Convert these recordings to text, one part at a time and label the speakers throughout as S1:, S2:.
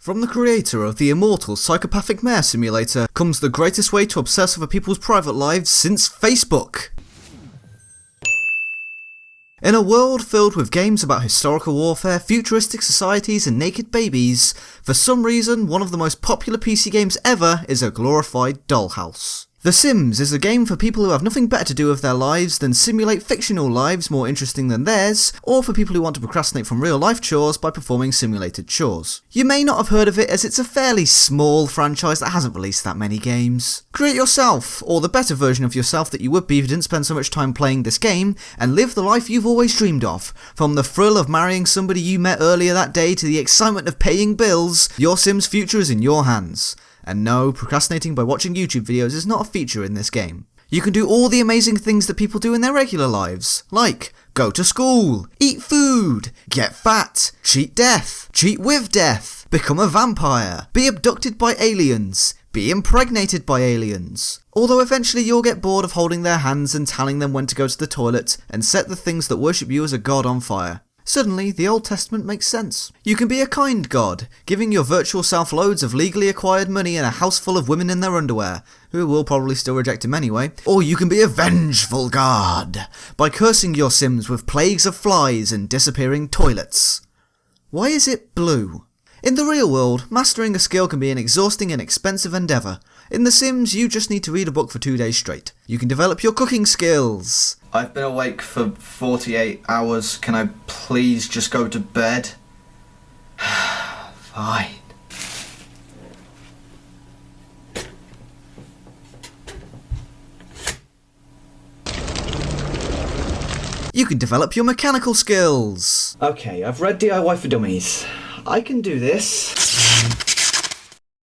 S1: From the creator of the immortal Psychopathic Mare Simulator comes the greatest way to obsess over people's private lives since Facebook. In a world filled with games about historical warfare, futuristic societies and naked babies, for some reason one of the most popular PC games ever is a glorified dollhouse. The Sims is a game for people who have nothing better to do with their lives than simulate fictional lives more interesting than theirs, or for people who want to procrastinate from real life chores by performing simulated chores. You may not have heard of it as it's a fairly small franchise that hasn't released that many games. Create yourself, or the better version of yourself that you would be if you didn't spend so much time playing this game, and live the life you've always dreamed of. From the thrill of marrying somebody you met earlier that day to the excitement of paying bills, your Sims' future is in your hands. And no, procrastinating by watching YouTube videos is not a feature in this game. You can do all the amazing things that people do in their regular lives, like go to school, eat food, get fat, cheat death, cheat with death, become a vampire, be abducted by aliens, be impregnated by aliens. Although eventually you'll get bored of holding their hands and telling them when to go to the toilet and set the things that worship you as a god on fire. Suddenly, the Old Testament makes sense. You can be a kind god, giving your virtual self loads of legally acquired money and a house full of women in their underwear, who will probably still reject him anyway. Or you can be a vengeful god, by cursing your Sims with plagues of flies and disappearing toilets. Why is it blue? In the real world, mastering a skill can be an exhausting and expensive endeavour. In The Sims, you just need to read a book for 2 days straight. You can develop your cooking skills.
S2: I've been awake for 48 hours. Can I please just go to bed? Fine.
S1: You can develop your mechanical skills.
S2: Okay, I've read DIY for Dummies. I can do this.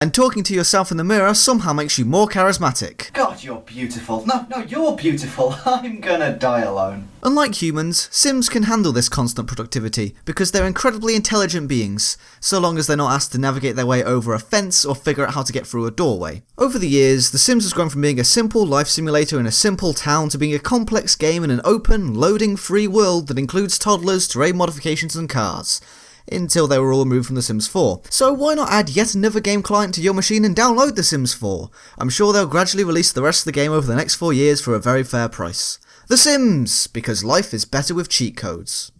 S1: And talking to yourself in the mirror somehow makes you more charismatic.
S2: God, you're beautiful. No, you're beautiful. I'm gonna die alone.
S1: Unlike humans, Sims can handle this constant productivity because they're incredibly intelligent beings, so long as they're not asked to navigate their way over a fence or figure out how to get through a doorway. Over the years, The Sims has grown from being a simple life simulator in a simple town to being a complex game in an open, loading free world that includes toddlers, terrain modifications and cars. Until they were all removed from The Sims 4. So why not add yet another game client to your machine and download The Sims 4? I'm sure they'll gradually release the rest of the game over the next 4 years for a very fair price. The Sims, because life is better with cheat codes.